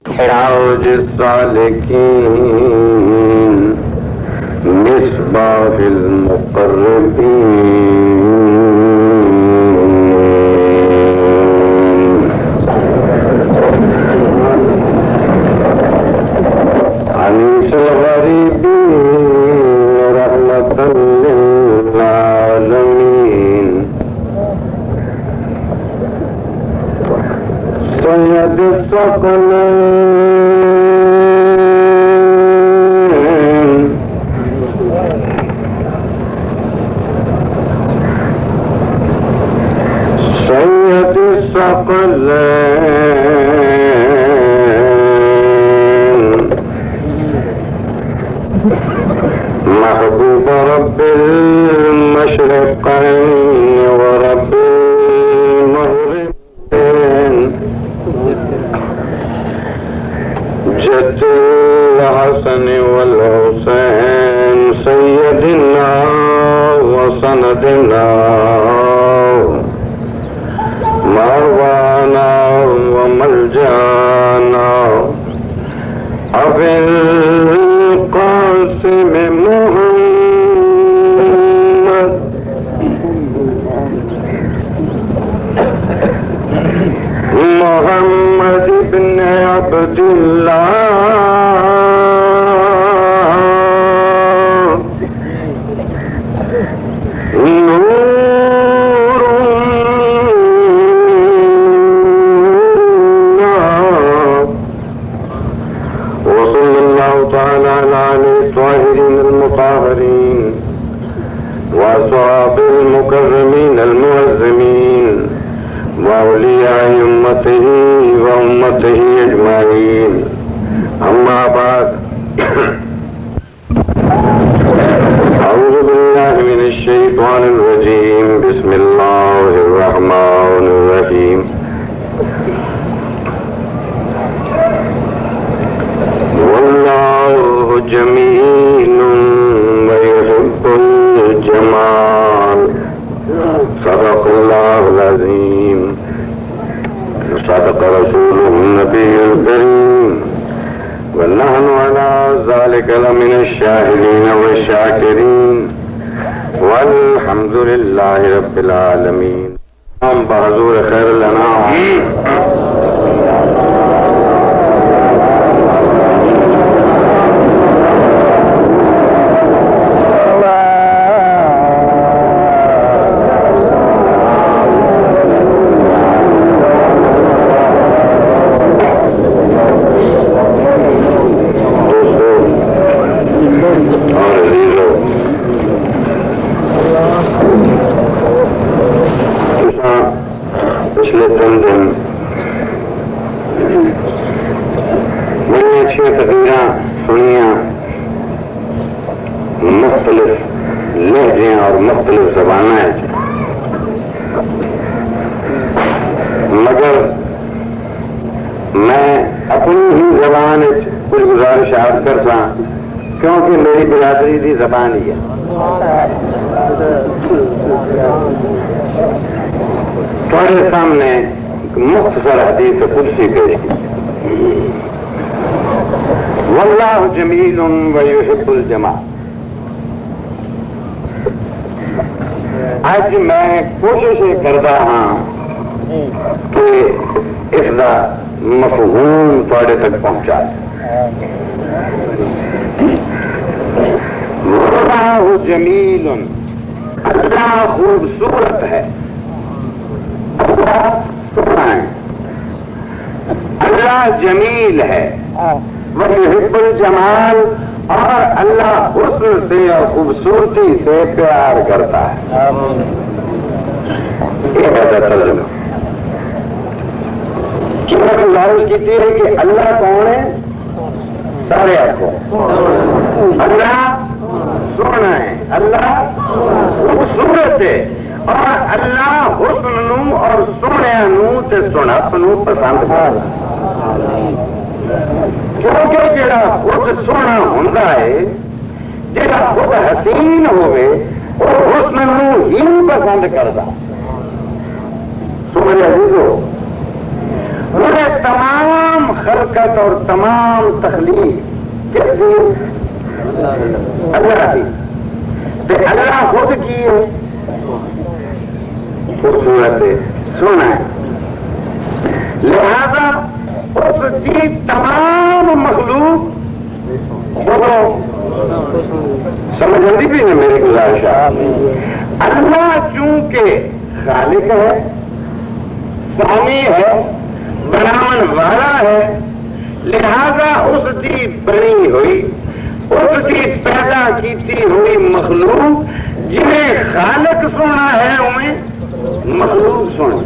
سراج السالکین مصباح المقربین انیس الغریبین رحمۃ للعالمین سید الثقلین سید الثقلین محبوب رب المشرقین ورب المغربین جد الحسن والحسین سیدنا وسندنا مأوانا وملجانا ابی القاسم محمد محمد ابن عبد اللہ نور وصلی اللہ تعالی علی الطاہرین المطہرین واصحاب المکرمین المعظمین وأولياء أمته وأمته أجمعين أما بعد أعوذ بالله من الشيطان الرجيم بسم الله الرحمن الرحيم والله جميل ويحب الجمال صدق الله العظيم صدق رسوله النبي الكريم ونحن على ذلك لمن الشاهدين والشاكرين والحمد لله رب العالمين. بحضور خير الأنام مگر میں اپنی ہی زبان کچھ گزارشات کرتا کیونکہ میری برادری دی زبان ہی ہے. تمہارے سامنے ایک مختصر حدیث قدسی پیش کی. واللہ جمیل ویحب الجمال. آج میں کوشش کرتا ہاں کہ اس کا مفہوم تھوڑے تک پہنچا. اللہ جمیل، اللہ خوبصورت ہے، اللہ جمیل ہے، ویحب الجمال، اور اللہ حسن سے اور خوبصورتی سے پیار کرتا ہے. گزارش کی ہے کہ اللہ کون ہے؟ سارے آنکھوں اللہ سونا ہے، اللہ خوبصورت ہے، اور اللہ حسن نو اور سونے نو تے سنپ نو پسند کرتا. کیونکہ جڑا خود سونا ہوتا ہے، جڑا خود حسین ہوئے، وہ حسن نو ہی پسند کرتا. سمجھ عزیزو، وہ تمام خلقت اور تمام تخلیق کس دی؟ اللہ دی. اللہ خود کی خوبصورت سونا ہے. لہذا اس کی تمام مخلوق سمجھ آتی بھی نا میری گزارش. اللہ چونکہ خالق ہے، سامی ہے، بناون والا ہے، لہذا اس کی بنی ہوئی، اس کی پیدا کی ہوئی مخلوق جنہیں خالق سونا ہے انہیں مخلوق سونا.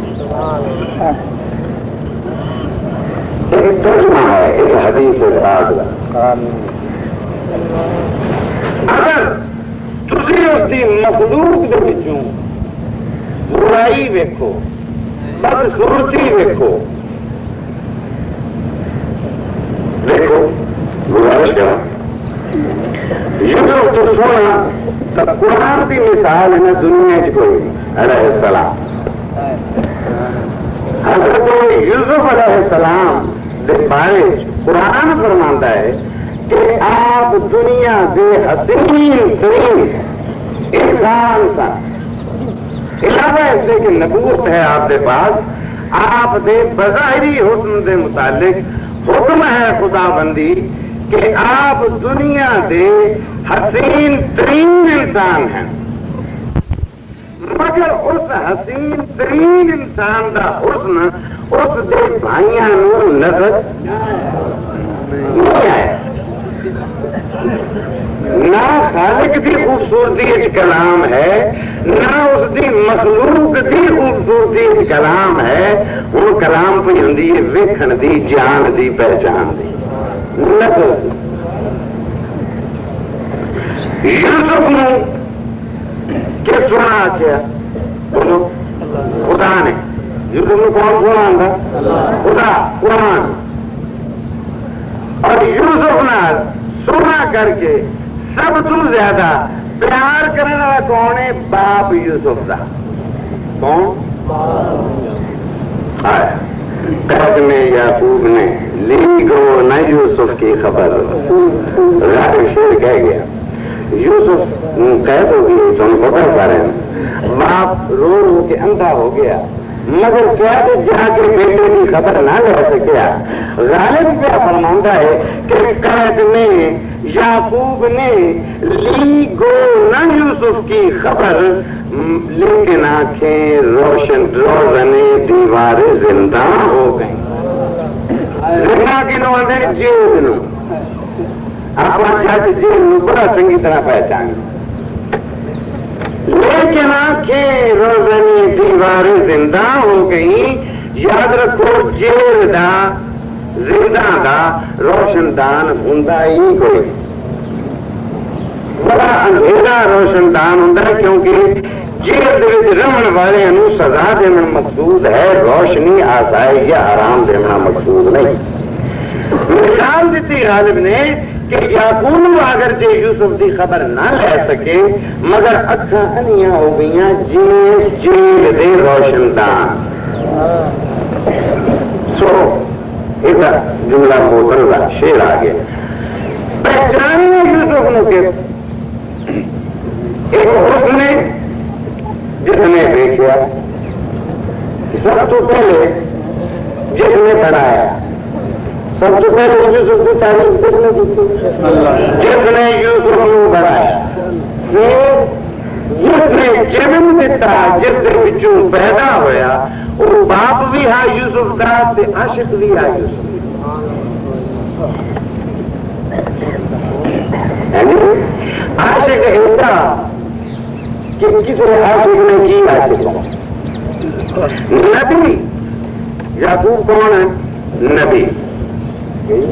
ایک ترجمہ ہے اس حدیث کا. اگر تسی اس کی مخلوق کے وچوں برائی ویکھو، بدصورتی ویکھو، دیکھو گزارش کرو یوسف تو سونا تو قرآن کی مثال ہے دنیا کی کوئی علیہ السلام. حضرت یوسف علیہ السلام کے بارے قرآن فرماتا ہے کہ آپ دنیا کے حسین ترین انسان کا علاوہ اس سے کہ نبوت ہے آپ کے پاس، آپ دے بظاہری حسن دے متعلق حکم ہے خدا بندی کہ آپ دنیا کے حسین ترین انسان ہیں. مگر اس حسین ترین انسان کا حسن اس دے بھائیاں نو نظر نہیں آیا. نہ خالق کی خوبصورتی کلام ہے، نہ اس کی مخلوق کی خوبصورتی کلام ہے. وہ کلام کوئی ہوں ویکھن دی، جان دی، پہچان دی. یوسف نے کیا سنا کیا؟ خدا نے. یوسف نے کون سنا تھا؟ خدا قرآن. اور یوسف نے سونا کر کے سب تو زیادہ پیار کرنے والا کون ہے؟ باپ یوسف کا. کون؟ قید میں یعقوب نے لی گو نہ یوسف کی خبر. غالب شیر کہہ گیا یوسف قید ہو گئی تو ان کو پتہ پا رہے ہیں. باپ رو رو کے اندھا ہو گیا مگر قید جا کے بیٹے کی خبر نہ لے سکیا. غالب کیا فرماتا ہے کہ قید میں یعقوب نے لی گو نہ یوسف کی خبر، لیکن آنکھیں روشن روزنے دیواریں زندہ ہو گئیں. زندہ کنوں اندر جیل نو آپ جیل نو بڑا چنگی طرح پہچان، لیکن آنکھیں روزنی دیواریں زندہ ہو گئی. یاد رکھو جیل دا زندہ دا روشن دان ہوں ہی کوئی بڑا اندھیرا روشن دان ہوں، کیونکہ جیل رہن والے سزا دینا مقصود ہے، روشنی آسائش یا آرام دینا مقصود نہیں. مثال دیتی غالب نے کہ یعقوب اگر جی یوسف کی خبر نہ لے سکے مگر اکھاں انیاں ہو گئی جیل دے روشن دان. سو ایک جملہ موٹر کا شیر آ گیا. پہچانے یوسف نے کہ ایک حسن نے جس نے دیکھا سب تو پہلے جس نے پڑھایا، سب سے پہلے یوسف کی تعریف کس نے کی؟ جس نے یوسف کو بڑھایا، جس نے جنم دیتا، جس کے بچوں پیدا ہویا، وہ باپ بھی ہے یوسف کا تے عاشق بھی ہے یوسف. عاشق ایسا کہ کسی عاشق نے کی عاشق نبی. یعقوب کون ہے؟ نبی. نہیں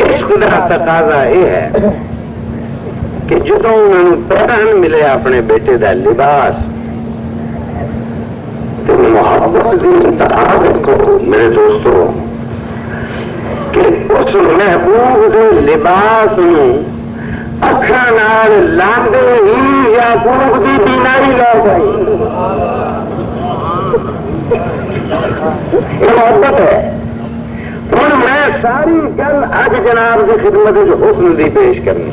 عشق کا تقاضا یہ ہے کہ جدو انہوں پہن ملے اپنے بیٹے کا لباس تو محبت کی انتہا دیکھو میرے دوستو کہ اس محبوب کے لباس اکھاں نال لاندے ہی یعقوب دی بینائی لے گئی. یہ محبت ہے. ہوں میں ساری گل اج جناب کی خدمت حسن دی پیش کرنی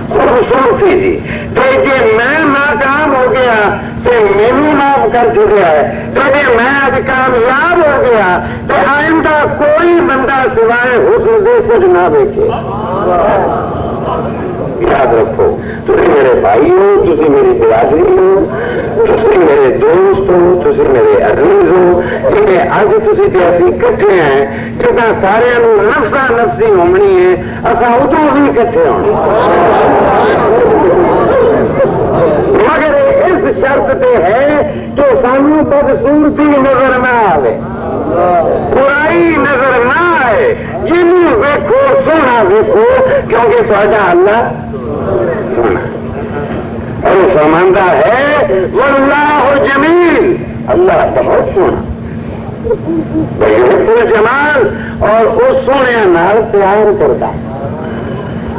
خوبصورتی دی. تو جی میں ناکام ہو گیا تو مینو معاف کر چکا ہے. تو جی میں اج کامیاب ہو گیا تو آئندہ کوئی بندہ سوائے حسن دے کچھ نہ دیکھے. یاد رکھو تھی میرے بھائی ہو, تھی میری برادری ہو, تھی میرے دوست ہو, تھی میرے عزیز ہو. جی اج تھی ایسی کٹھے ہیں جہاں سارے نفسا نفسی ہومنی ہے اصا ادو بھی کٹھے ہونا مگر اس شرط پہ ہے کہ سانو بدسورتی نظر نہ آئے, برائی نظر نہ آئے. جنوں ویکھو سونا ویکھو کیونکہ تا اللہ سونا اور فرماندہ ہے واللہ جمیل, اللہ بہت سونا جمال اور اس سونے نال پیار کرتا.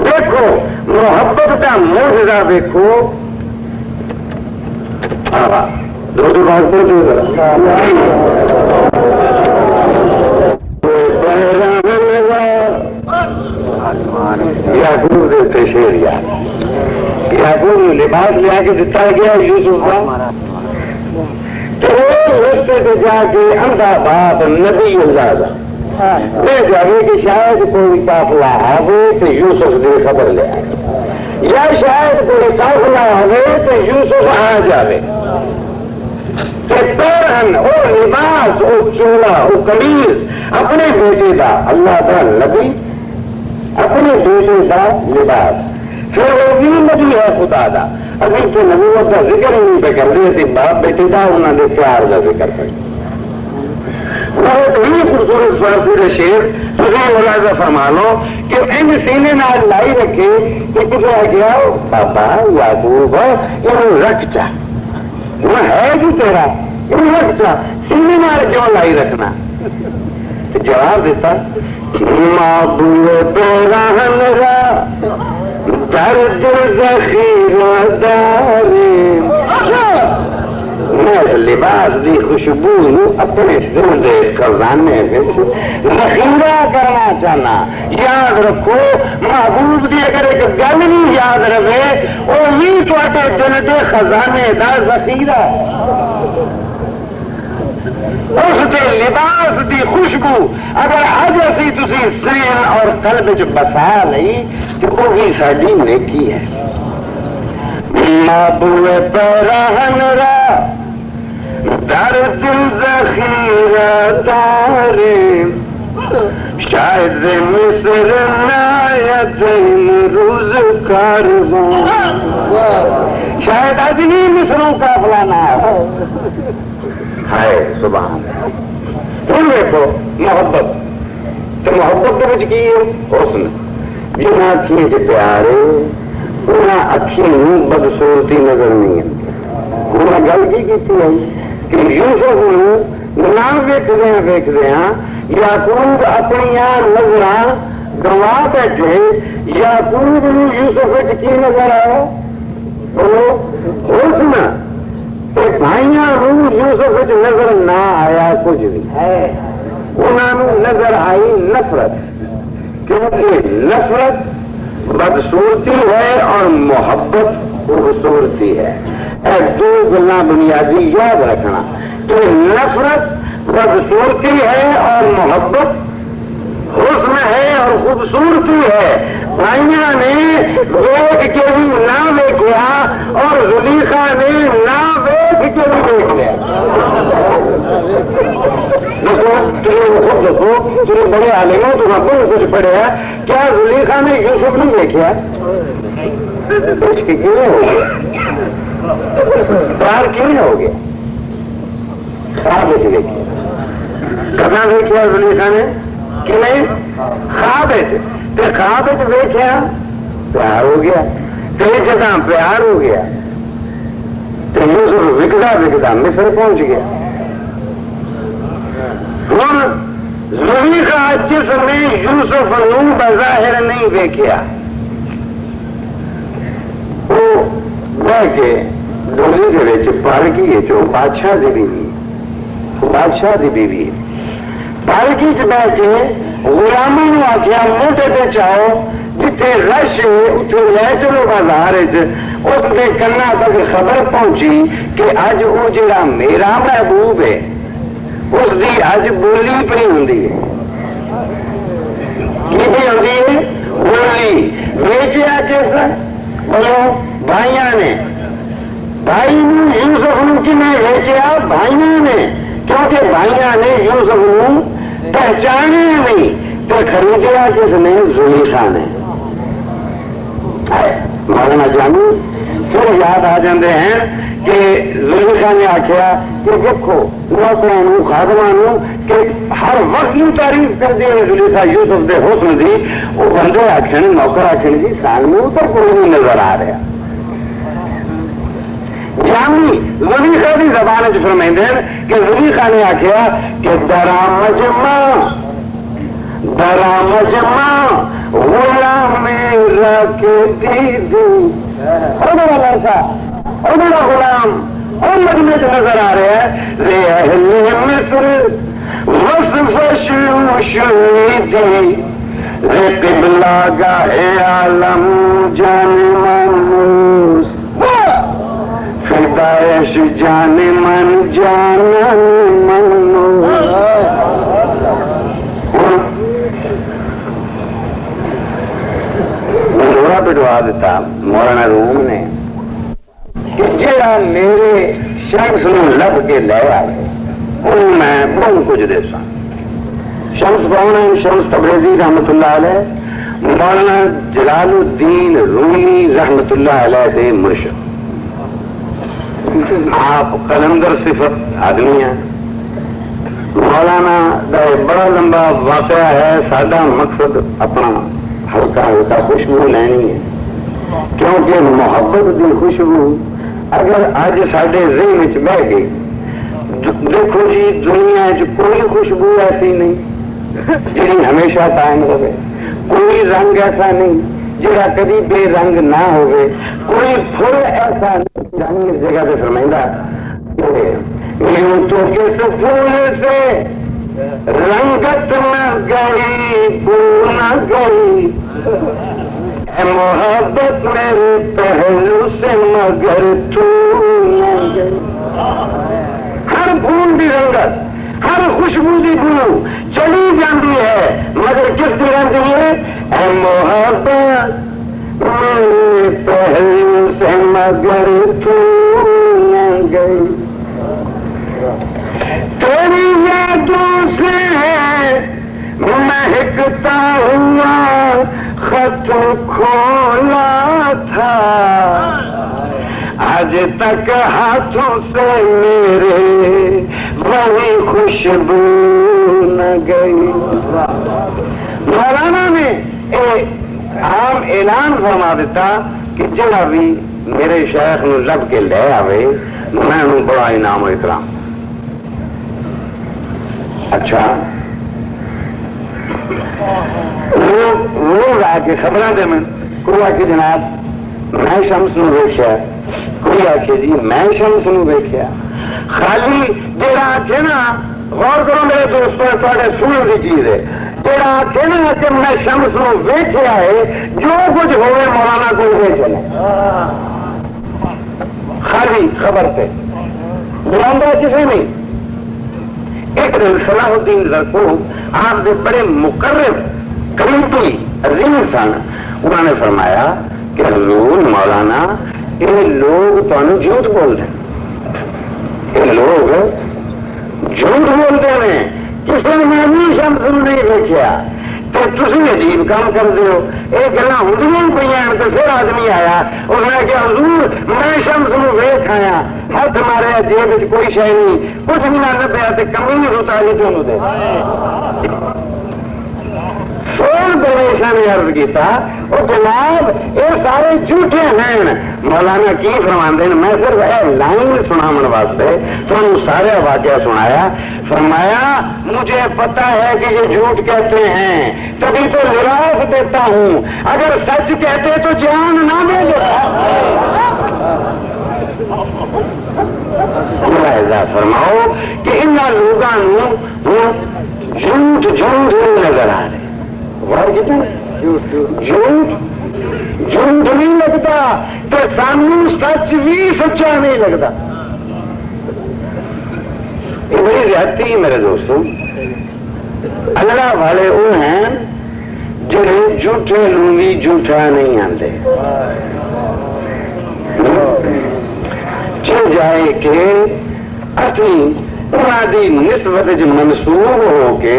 دیکھو محبت کا معجزہ دیکھو. دو بات یعقوب دیتے شیر یعقوب لباس لیا کے دیتا گیا یوسف کا. تو رستے پہ جا کے اندھا باپ نبی اللہ لے جائے کہ شاید کوئی قافلہ آئے تو یوسف کی خبر لے آئے, یا شاید کوئی قافلہ آئے تو یوسف آ جائے. پہن وہ لباس وہ چوڑا وہ قمیض اپنے بیٹے کا, اللہ کا نبی اپنے بیٹے کا لباس. پھر وہ بھی نبی ہے خدا کا. ابھی تو نبوت کا ذکر ہی نہیں پہ کر رہے تھے, باپ بیٹے کا انہوں نے پیار کا ذکر کر بہت ہی خوبصورت پورے شیر. تمہیں ملاحظہ فرما لو کہ ان سینے نال لائی رکھے کہ کچھ رہ گیا بابا یعقوب یہ رکھ چا وہ ہے جو تیرا یہ رکھ چا سینے نال کیوں لائی رکھنا. جواب دیتا محبوب رہا درد ذخیرہ داری, میں لباس دی خوشبو اپنے دل دے خزانے ذخیرہ کرنا چاہنا. یاد رکھو محبوب دی اگر ایک گل نہیں یاد رہے وہ بھی تھوڑے دل دے خزانے دا ذخیرہ. اس کے لباس دی خوشبو اگر اج اسی تسی ذہن اور قلب چ بسا لئی تو وہ بھی ساری نیکی ہے. محبوب رہن را درد ذخیرہ دارے شاید مصر نایت روز کاروان. شاید آج نہیں مصروں کا فلانا ہے سبحان. ہوں دیکھو محبت تو محبت کے کی حسن جنہیں اکھیے چ پیارے انہیں اکھیوں بدسورتی نظر نہیں آتی. انہیں گل کی ہے کہ یوسف نہ ویکدیا ویکدیا یعقوب اپنی نظر گوا بیٹھے. یعقوب یوسف کی نظر آیا حسن, بھائیاں یوسف نظر نہ آیا کچھ بھی ہے. انہوں نظر آئی نفرت, کیونکہ نفرت بدسورتی ہے اور محبت خوبصورتی ہے. اے دو گلاں بنیادی یاد رکھنا کہ نفرت بدسورتی ہے اور محبت حسن ہے اور خوبصورتی ہے. بھائیاں نے ویکھ کے بھی نہ ویکھیا اور زلیخا نے نہ ویکھ کے بھی دیکھ لیا. دیکھو خود دیکھو تم بڑے عالم ہو, تم اپنے کچھ پڑھیا, کیا زلیخا نے یوسف نہیں دیکھا؟ کچھ کیوں ہو گیا پیار کیوں ہو گیا؟ خواب دیکھا کہاں دیکھا زلیخا نے کہ نہیں خواب خواب دیکھا پیار ہو گیا. کئی جگہ پیار ہو گیا تو یوسف وکدا وکدا مصر پہنچ گیا. ہوں زلیخا جس نے یوسف نو بظاہر نہیں دیکھا بہ کے ڈولی کے پالکی جو بادشاہ کی بیوی بادشاہ کی بیوی پالکی چ بہ کے غلاموں آخیا موٹے پہ چاہو جتنے رش اتنے لے چلو بازار اس کے کنا تک خبر پہنچی کہ اج وہ جڑا میرا محبوب ہے اس کی اج بولی پہ ہوں بولی ویچیا کس بولو بھائیاں نے بھائی یوسف کنے ویچیا بھائیوں نے کیونکہ بھائیاں نے یوسف پہچانے نہیں تو خریدیا کس نے زلیخا نے مولانا جانو پھر یاد آ جاتے ہیں کہ زلیخا نے آخیا کہ دیکھو نوکروں خادموں کہ ہر وقت یوں تعریف کر دی زلیخا یوسف کے حسن دی وہ بندے آخر نوکر آخر جی سال میں تو کوئی نہیں نظر آ رہا جامی زلیخا کی زبان چ فرمائیں کہ زلیخا نے آخیا کہ درامجما غلام میرا کے میرا غلام اور مجمے سے نظر آ رہا ہے رے اہل مصر وصف شوشیدی رے قبلہ گاہ عالم جان منوس فدایش جان من جانن منوس بٹوا دیتا مولانا روم نے کہ جڑا میرے شمس نو لب کے لے آئے ان میں بہت کچھ دے سا شمس کون ہے شمس تبریزی رحمت اللہ علیہ مولانا جلال الدین رومی رحمت اللہ علیہ سے مرشد آپ قلندر صفت آدمی ہیں مولانا کا بڑا لمبا واقعہ ہے سادہ مقصد اپنا ہلکا ہلکا خوشبو لینی ہے کیونکہ محبت کی خوشبو اگر اج سارے ذہن چ بہ گئی دیکھو جی دنیا کوئی خوشبو ایسی نہیں جی ہمیشہ قائم ہوئے کوئی رنگ ایسا نہیں جڑا کبھی بے رنگ نہ ہوئے کوئی پھول ایسا نہیں رنگ اس جگہ پہ فرمائندہ تو کس پھول سے رنگت نہ گئی بو نہ گئی اے محبت میرے پہلو سے مگر تو نہ گئی ہر پھول کی رنگت ہر خوشبو کی بو چلی جاتی ہے مگر کس کی رہتی ہے اے محبت میرے پہلو سے مگر تو نہ گئی تیری یادوں سے مہکتا ہوا خط کھولا تھا آج تک ہاتھوں سے میرے وہی خوشبو نہ گئی مولانا نے ایک عام اعلان فرما دیتا کہ جڑا بھی میرے شیخ نو لب کے لے آوے میں انہوں بڑا انعام و اکرام اچھا لوگ آ کے خبر دے میں کوئی آ کے جناب میں شمس نو ویکھیا کوئی آ کے جی میں شمس نو ویکھیا خالی جڑا آخے نا غور کرو میرے دوستوں تھوڑے سننے کی چیز ہے جڑا آخے نا کہ میں شمس نو ویکھیا ہے جو کچھ ہوئے مولانا کو ویکھے خالی خبر پہ بلاندہ کسی نہیں ایک دن صلاح الدین زرقوب آپ کے بڑے مقرب قریبی عظیم سن انہوں نے فرمایا کہ حضور مولانا یہ لوگ تمہیں جھوٹ بولتے ہیں یہ لوگ جھوٹ بولتے ہیں کسی نے میں بھی شمس نہیں دیکھا تو تھی عجیب کام کرتے ہو یہ گلا ہوں پہ تو پھر آدمی آیا اس نے کہا حضور میں شمس نو ویکھ آیا ہاتھ مارے جیب کوئی شے نہیں کچھ بھی نہ پیا تو کمی نہیں ہوتا تمہیں دے فون پریشان نے عرض کیتا اور جناب یہ سارے جھوٹے ہیں مولانا کی فرماندے ہیں میں صرف لائن سناون واسطے تمہیں سارے واقعہ سنایا فرمایا مجھے پتا ہے کہ یہ جھوٹ کہتے ہیں تبھی تو لراس دیتا ہوں اگر سچ کہتے تو جان نہ دے دیتا ملاحظہ فرماؤ کہ ان لوگوں جھوٹ جھوٹ نہیں نظر آ رہے. جھوٹ نہیں لگتا تو سانو سچ بھی سچا نہیں لگتا. یہ بڑی زیادتی ہے میرے دوستوں. اللہ والے وہ ہیں جڑے جھوٹے نوں بھی جھوٹا نہیں آتے. چل جائے کہ اسی انہوں نسبت منسوب ہو کے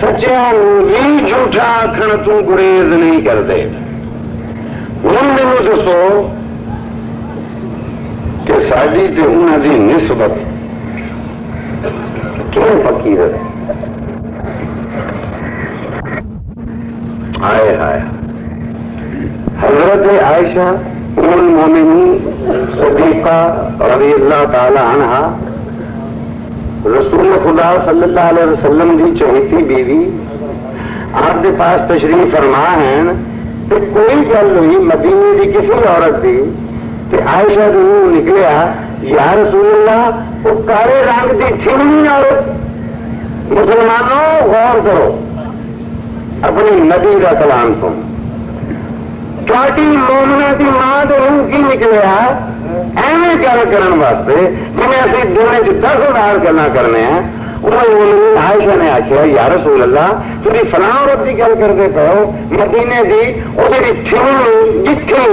سچیا بھی جھوٹا آخر تو گریز نہیں کرتے. ہوں مینو دسو کہ ساری تے انہوں کی نسبت کیوں پکی رہے. آئے آئے حضرت عائشہ ام المومنین صدیقہ رضی اللہ تعالی عنہا رسول خدا صلی اللہ علیہ وسلم کی چہیتی بیوی آپ کے پاس تشریف فرما ہیں. تو کوئی گل ہوئی مدینے کی کسی عورت کی کہ عائشہ کے منہ نکلیا یا رسول اللہ وہ کالے رنگ کی چھڑنی عورت. مسلمانوں غور کرو اپنی نبی کا کلام سن. تھوڑی مومنا کی ماں کے منہ کی نکلیا ایویں گل کرنے واسطے جی اسی دن 10,000 گلا کرنے ہیں. عائشہ نے آخیا یا رسول اللہ تھی فلاں عورت کی گل کرتے پو مدینے کی وہ چھڑی جتھی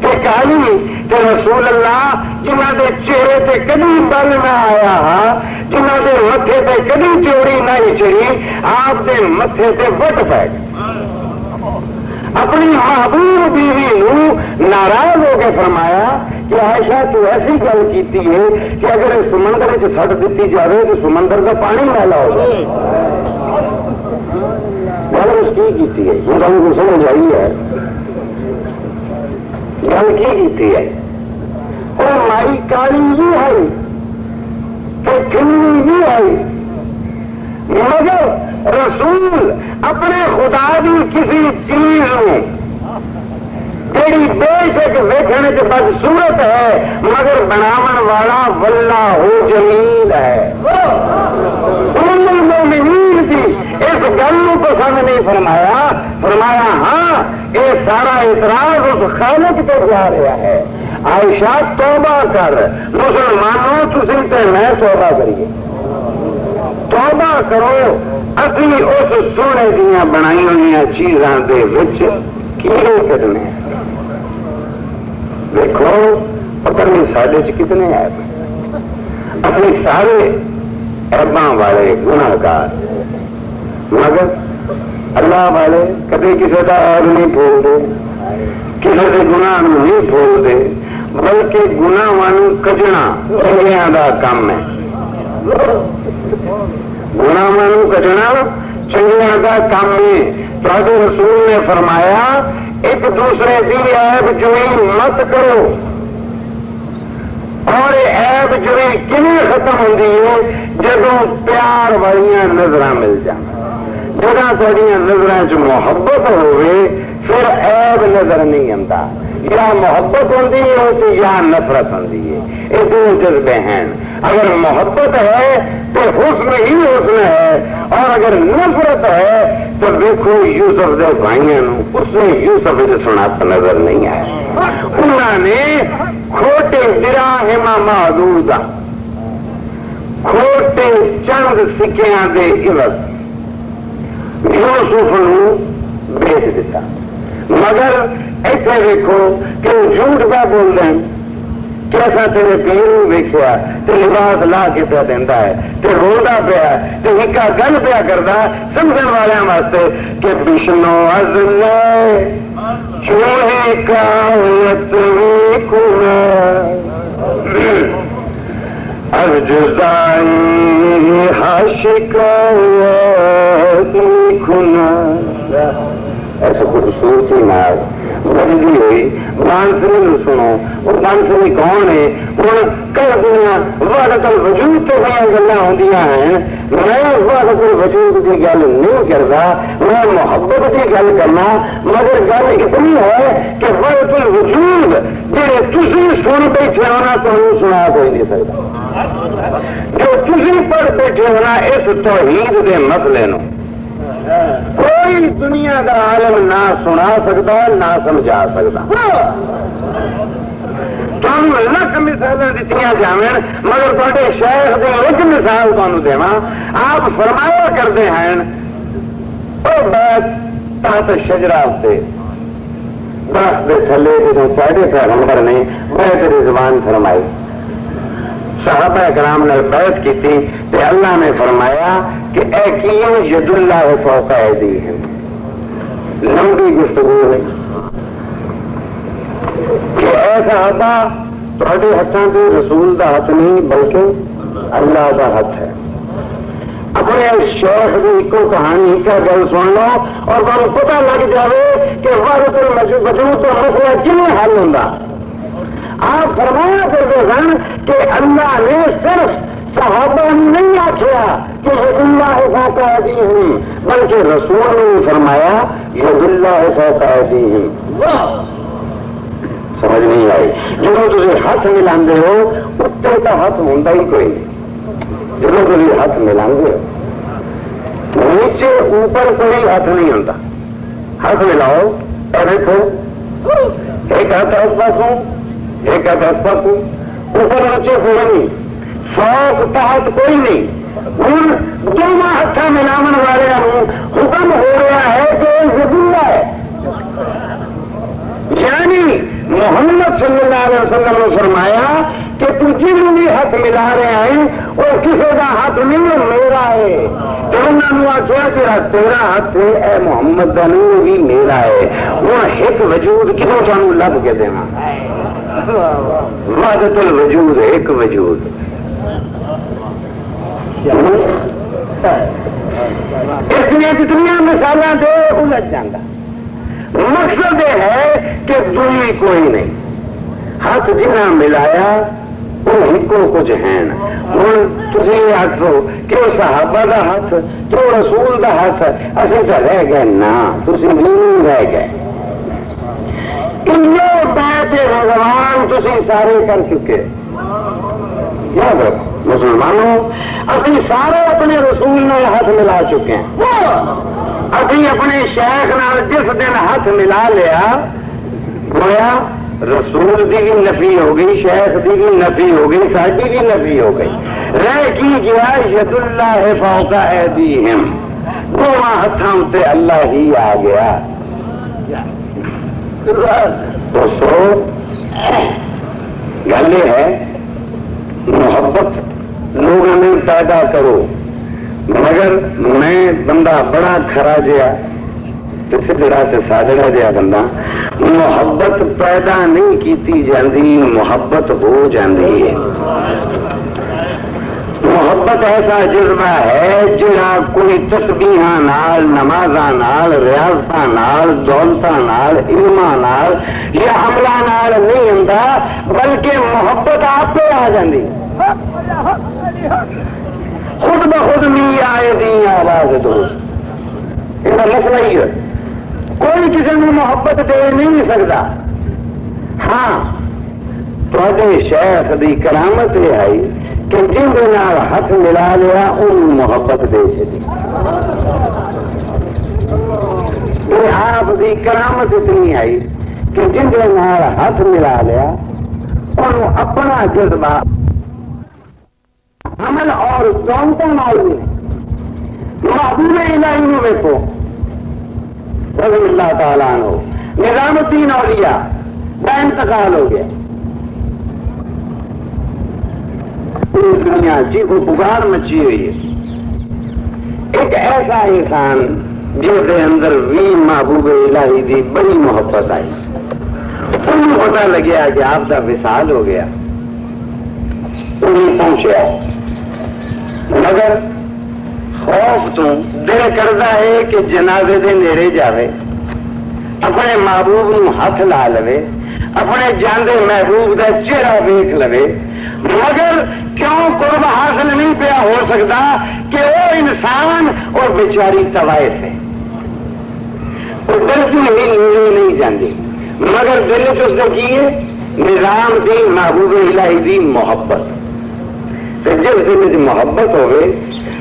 تے کالی تے رسول اللہ جنہ کے چہرے تے کدی بل نہ آیا جنہ کے متے تے کدی چوڑی نہیں چڑی آپ کے متے تے وٹ پی گئے. اپنی محبوب بیوی نو ناراض ہو کے فرمایا کہ عائشہ تو ایسی گل کی ہے کہ اگر سمندر سٹ دیتی جائے تو سمندر کا پانی میلا ہوگا. گل اس کی ہے یہ گل کو سمجھ آئی ہے. گل کی ہے اور مائی کالی بھی آئی تو کھلی بھی آئی مگر رسول اپنے خدا کی کسی چیز جیڑی بے شک ویکھنے سے بس صورت ہے مگر بناون والا واللہ ہو جمیل ہے. مومنین کی اس گل کو پسند نہیں فرمایا. فرمایا ہاں یہ سارا اعتراض اس خالق پہ جا رہا ہے. عائشہ توبہ کر مسلمانوں تسی تے میں توبہ کریے. توبہ کرو اسی اس سونے دیا بنائی ہوئی چیزاں دے وچ کیڑے کڈنے. دیکھو پتہ نہیں سارے کتنے عیب اپنے سارے عیباں والے گناہگار مگر اللہ والے کبھی کسی کا عیب نہیں بھولتے کسی کے گناہ نہیں بھولتے بلکہ گناہاں کجنا چنگیاں دا کام ہے. گناہاں کجنا چنگیاں دا کام ہے. تو رسول نے فرمایا ایک دوسرے کی عیب جوئی مت کرو. اور عیب جوئی کیوں ختم ہوتی ہے جب پیار والی نظر مل جائیں. جگہ تھوڑی نظر محبت ہوئے پھر عیب نظر نہیں آتا. یا محبت ہوتی ہے یا نفرت ہوتی ہے. یہ دو جذبے ہیں. اگر محبت ہے تو حسن ہی حسن ہے اور اگر نفرت ہے تو دیکھو یوسف دے بھائیوں اس نے یوسف سے سناتا نظر نہیں آیا. انہوں نے کھوٹے دراہم معدودہ کھوٹے چند سکیاں دے عوض یوسف نو بیچ دیتا. مگر ایسے دیکھو کہ وہ جھوٹ پہ بول رہے ہیں کہ ایسا تیرے پیر ویکیا تو لباس لا کے پہ دینا ہے تو روڈا پیا تو ایکا گل پیا کرتا سمجھن والوں واسطے کہ بشنو ازلے چوہے کا از جزائی حاشقات کھنا. ایسا خوبصورتی نال بندی ہوئی بانسری سنو. وہ بانسری کون ہے؟ ہوں کئی دنیا وحدت الوجود تو ہوئی گلا ہوندی ہیں. میں وحدت الوجود کی گل نہیں کرتا میں محبت کی گل کرنا. مگر گل اتنی ہے کہ وحدت الوجود جہے تھی سن بیٹھے ہونا تمہیں سنا کوئی نہیں سکتا. جو تھی پڑھ بیٹھے ہونا اس توحید کے مسئلے نو کوئی دنیا کا عالم نہ سنا سکتا نہ سمجھا سکتا. تم لکھ مثال دیتی جاویں مگر تے شیخ کی ایک مثال تمہیں دوا. آپ فرمایا کرتے ہیں تحت شجرا سے درخت کے تھلے جب ساڈے پیغمبر نے بیعت رضوان فرمائی صحابہ کرام نے بیعت کی تھی تو اللہ نے فرمایا کہ اے کیوں ید اللہ فوق ایدیہم. لمبی گفتگو ہے کہ اے صحابہ تھوڑے ہاتھوں سے رسول کا ہاتھ نہیں بلکہ اللہ کا ہاتھ ہے. اپنے شیخ کی ایک کہانی کا گل سن لو اور تمہیں پتہ لگ جائے کہ وحدت الوجود کا مسئلہ کیوں حل ہوتا. آپ فرمایا کرتے سن کہ اللہ نے صرف صحابہ نہیں آخیا کہ ید اللہ فوق ایدیہم بلکہ رسول نے فرمایا ید اللہ فوق ایدیہم. سمجھ نہیں آئی. جب تم ہاتھ ملا ہو اتنے کا ہاتھ ہوتا ہی کوئی نہیں. جب تم ہاتھ ملا ہو نیچے اوپر کوئی ہاتھ نہیں ہوتا. ہاتھ ملاؤ اور دیکھو ایک ہاتھ اس پاس ہوں ایک ہاتھ اس پاس ہوں اوپر نیچے کوئی نہیں سوک تحت کوئی نہیں. ہوں دونوں ہاتھ ملاو والے حکم ہو رہا ہے کہ ید اللہ ہے. یعنی محمد صلی اللہ علیہ وسلم نے فرمایا کہ تجھے بھی ہاتھ ملا رہے ہیں اور کسی کا ہاتھ نہیں میرا ہے. انہوں نے آخیا تیرا تیرا ہاتھ اے محمد کا نہیں وہ بھی میرا ہے. وہ ایک وجود کیوں تمہیں لب کے دینا وحدت الوجود ایک وجود. اس نے جتنی مثالیں دے الجھ جانا. مقصد یہ ہے کہ دوئی کوئی نہیں. ہاتھ جنہ ملایا وہ ایک کچھ ہیں. ہوں تھی آخو کہ وہ صحابہ کا ہاتھ تو رسول کا ہاتھ اصل تو رہ گئے نہ تھی نہیں رہ گئے. بیعت رضوان تھی سارے کر چکے. یاد رکھو مسلمانوں ابھی سارے اپنے رسول نے ہاتھ ملا چکے ہیں. ابھی اپنے شیخ نال جس دن ہاتھ ملا لیا گویا رسول کی بھی نفی ہو گئی شیخ کی بھی نفی ہو گئی ساری بھی نفی ہو گئی. رہ کی گیا ید اللہ فوق ایدیہم. دونوں ہاتھوں سے اللہ ہی آ گیا. دوستو گل یہ ہے محبت لوگوں نے پیدا کرو مگر میں بندہ بڑا کھرا جہا کسی طرح سے سادڑا جہا بندہ محبت پیدا نہیں کیتی جاندی محبت ہو جاندی ہے. محبت ایسا جذبہ ہے جہاں کوئی تسبیحاں نال نمازاں نال ریاضتاں نال دولتاں نال علماں نال یا عملاں نال نہیں ہوندا بلکہ محبت آپ پہ آ جاندی. خود بخود می آئے دی آواز درست. یہ مسئلہ ہی ہے. کوئی کسی نے محبت دے نہیں سکتا. ہاں تھوڑے شیخ دی کرامت یہ آئی کہ جن کے نال ہاتھ ملا لیا ان محبت دے چکی. آپ کی کرامت اتنی آئی کہ جن کے نال ہاتھ ملا لیا ان اپنا جذبہ عمل اور دولتوں نال بھی محبوب الہی نو ویکھو رضی اللہ تعالیٰ عنہ نظام الدین اولیاء کا انتقال ہو گیا. پوری دنیا چیخ و پکار مچی ہوئی ہے. ایک ایسا انسان جس کے اندر بھی محبوب الہی کی بڑی محبت آئی. انہوں پتا لگیا کہ آپ کا وصال ہو گیا. انہیں پہنچیا مگر خوف تو دل کرتا ہے کہ جنازے دے نیڑے جاوے اپنے محبوب نو ہاتھ لا لے اپنے جاندے محبوب کا چہرہ ویکھ لے مگر کیوں قرب حاصل نہیں پیا ہو سکتا کہ وہ انسان اور بیچاری طوائف ہے. وہ دل کی نہیں جاندی مگر دل چ اس نے کی نظام دی محبوب الہی دی محبت جس دن محبت ہوئے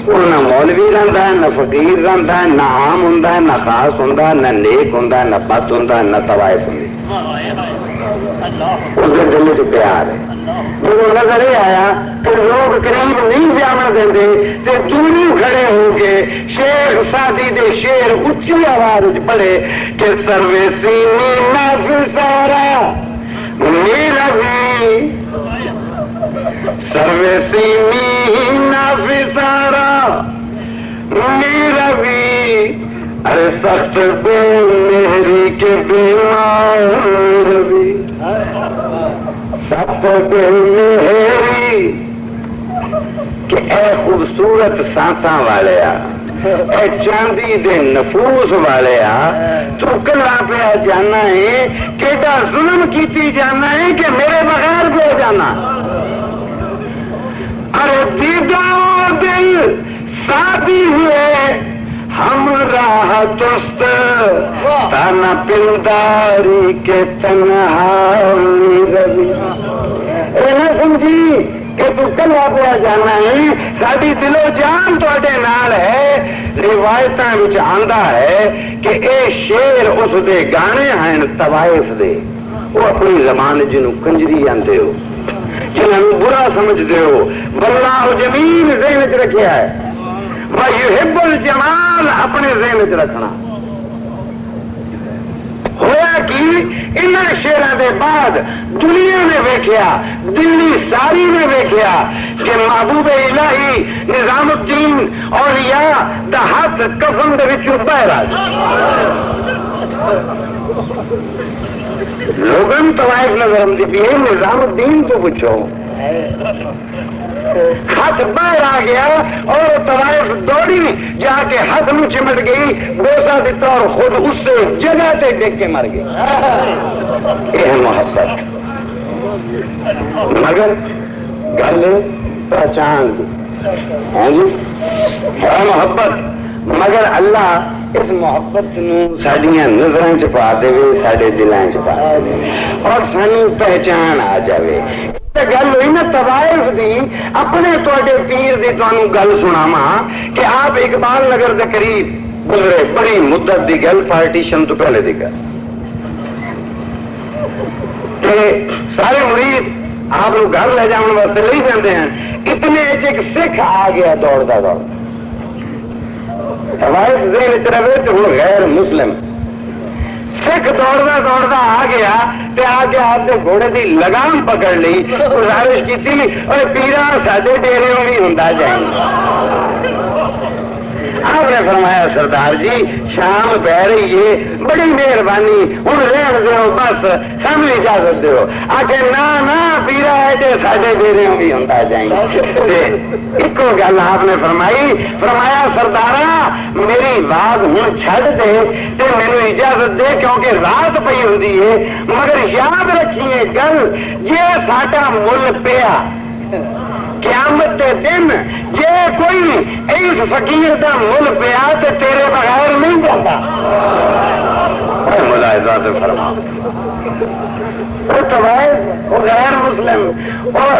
وہ نہ مولوی رہتا ہے، نہ فقیر رہتا ہے، نہ عام ہوں، نہ خاص ہوں، نہ نیک ہوں، نہ بد ہوں، نہ طوائف ہوں، اس کے دل چ پیار ہے۔ جب نظر یہ آیا کہ لوگ قریب نہیں جان دیں تو دوروں کھڑے ہو کے شیخ سادی دے شیر اچھی آواز پڑھے کہ سروے سینی نافذ سارا میرا بھی، سروے سینی نافذ سارا میرا بھی، ارے سخت بے مہری کے بیمار بھی، سخت بے مہری کہ اے خوبصورت سانساں والے اے چاندی دے نفوس والے تو کلا پہ جانا ہے، کیڑا ظلم کیتی جانا ہے کہ میرے بغیر بھی ہو جانا، ارے دیدہ دل ساتھی ہوئے ہم راہ دوست تانا پنداری کے تنہائی روی، اے نہ سمجھی کہ تو کلا پہ جانا ہے، ساری دلو جان تواڈے نال ہے۔ روایتاں وچ آندا ہے کہ اے شیر اس دے گانے ہیں طوائف دے، وہ اپنی زبان جنوں کنجری آندے ہو، جنہوں برا سمجھتے ہو، واللہ جمیل ذہن چ رکھیا ہے، وَيُحِبُّ الْجَمَالَ اپنے ذہن چ رکھنا۔ ہویا کہ ان شیراں دے بعد دنیا نے ویکھیا، دلی ساری نے ویکھیا کہ محبوب الہی نظام الدین اولیاء دا ہاتھ کفن دے وچوں باہر آ لوگن طوائف نظر آمدی پی ہے، نظام الدین تو پوچھو، ہاتھ باہر آ گیا اور طوائف دوڑی جا کے ہاتھ میں چمٹ گئی، بوسا دیتا اور خود اس سے جگہ سے دیکھ کے مر گئی۔ یہ ہے محبت، مگر گل پہچان ہاں جی ہے محبت، مگر اللہ اس محبت نو ساڈیاں نظراں چ پا دے، ساڈے دلاں چ پا دے اور سانو پہچان آ جاوے۔ گل ہوئی نا طوائف دی، اپنے تواڈے پیر دی تانوں گل سناواں کہ آپ اقبال نگر دے قریب گزرے، بڑی مدت دی گل، پارٹیشن تو پہلے دی گل، کہ سارے مرید آپ لوگ گھر لے جانے واسطے لے جاندے ہیں، اتنے ایک سکھ آ گیا دوڑتا دوڑتا، طوائف ذہن چ رہے تو وہ غیر مسلم سکھ دوڑتا دوڑتا آ گیا تے آ کے آپ کے گھوڑے کی لگام پکڑ لی، گزارش کی تھی اور پیرا ساڈے ڈیریوں بھی ہوں جائیں۔ آپ نے فرمایا سردار جی شام پہ رہی ہے، بڑی مہربانی ہوں رہن دو، بس سانو اجازت دو۔ آ کے نہ پیرا ہے جی ساڈے ڈیریوں بھی ہوں جائیں۔ ایک گل آپ نے فرمایا سردارا میری بات ہوں چھڈ دے تے مینوں اجازت دے، کیونکہ رات پئی ہوندی ہے، مگر یاد رکھیے گل جے ساڈا مل پیا قیامت کے دن جے کوئی اس فقیر دا مل پیا تے تیرے بغیر نہیں جاتا۔ ملاحظہ سے فرما وہ غیر مسلم اور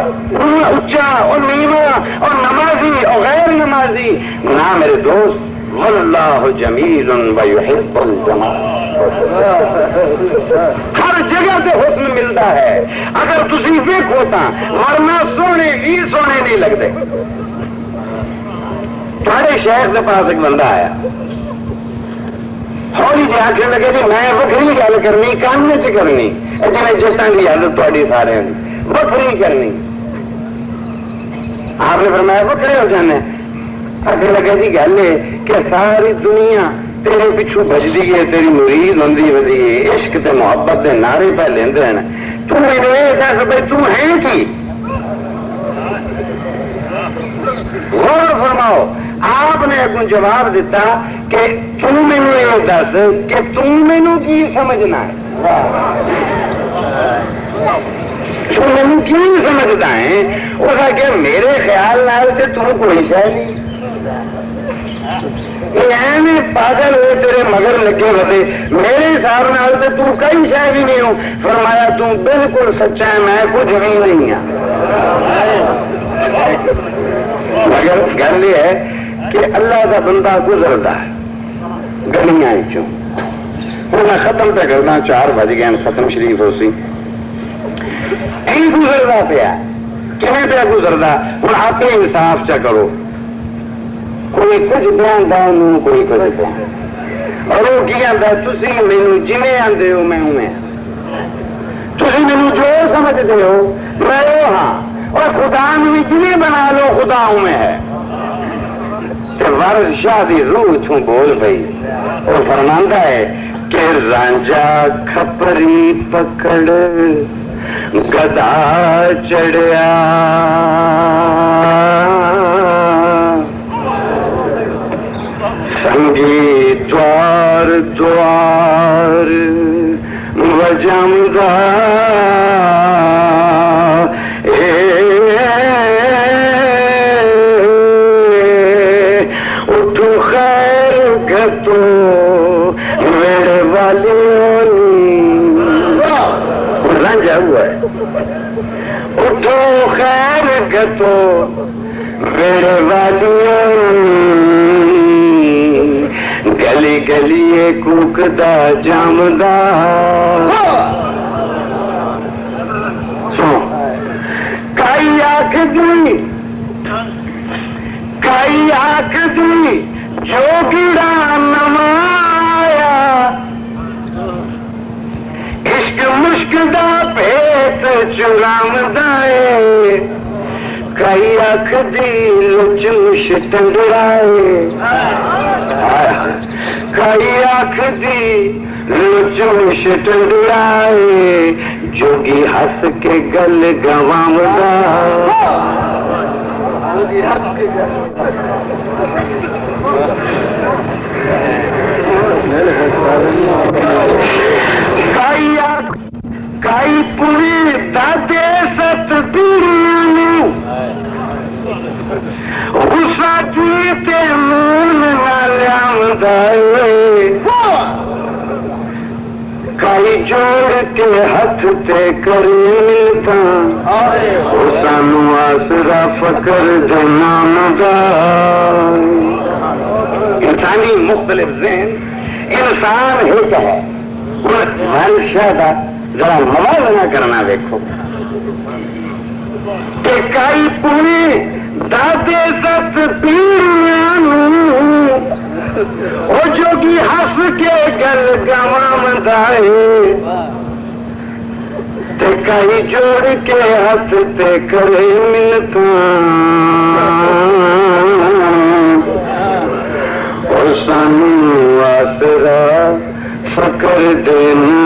اچا اور نیواں اور نمازی اور غیر نمازی نہ میرے دوست، واللہ جمیل ویحب الجمال، ہر جگہ سے حسن ملتا ہے اگر تسی ویکھو تا، ورنہ سونے بھی سونے نہیں لگتے۔ تھوڑے شہر کے پاس ایک بندہ آیا، ہولی جی آخر لگے جی میں وکری گل کرنی، کام چ کرنی، جی جتان کی عادت تھوڑی سارے وکری کرنی۔ آپ نے فرمایا وکرے ہو جانے، آخر لگے جی گل ہے کہ ساری دنیا تیرے پچھو بجتی ہے، تیری مرید ہوں ودی، عشق تے محبت کے نعرے پہ لیندے ہیں، تو مینوں یہ دس بھائی تو ہے کی؟ غور فرماؤ، آپ نے اگوں جواب دیتا کہ تو مینوں یہ دس کہ تو مینوں کی سمجھنا ہے، تو مینوں کی سمجھتا ہے؟ اس کہ میرے خیال نال تے تو کوئی شے نہیں، ایویں پاگل ہوئے تیرے مگر لگے ہوتے. میرے حساب نال تے تو کئی شے بھی نہیں ہو. فرمایا تو بالکل سچا ہے, میں کچھ بھی نہیں ہوں. مگر گل یہ ہے کہ اللہ کا بندہ گزرتا ہے گلیاں چوں. ہوں میں ختم پہ کرنا, 4 بج گئے, ختم شریف ہو سی گزرتا پیا. کیوں پہ گزرتا؟ ہوں آپ انصاف چا کرو. کوئی کچھ بیان کوئی کچھ بیان, اور وہ کی آتا تھی مینو جی آتے ہو میں ہوں, تھی مینو جو سمجھتے ہو میں وہ ہاں, اور خدا بھی جی بنا لو خدا ہوں میں ہے. وارث شاہ دی روح تھوں بول پئی اور فرماندا ہے کہ رانجا کھپری پکڑ گدا چڑھیا, سنگی دوار دوار وجمدا, اٹھو خیر گتو میرے والیوں رنجا ہوا ہے. اٹھو خیر گتو میرے والیوں, گلی گلی کوکدا جامدا. کئی آنکھ دی جو گڑا نمایا, عشق مشک دا پیت چرامدا ہے. کئی آنکھ دی لچ مش ٹنڈرائے, کئی آنکھ دی لچ مش ٹنڈرائے, جوگی ہس کے گل گوامدا. کئی پوری دادے ست پیڑیاں غصہ جیتے مون نہ لیامدا. کئی جوڑ کے ہاتھ تے کری ملتا, سانو آسرا فکر جنام دا. انسانی مختلف ذہن انسان ایک ہے. ہر شے کا ذرا موازنہ کرنا دیکھو کہ کئی پوری دادے ست پیڑیاں وہ جوگی ہس کے گل گوامدا ہے. کئی جوڑ کے ہاتھ تے کرے منتا, اور سانو آسرا فکر دینا.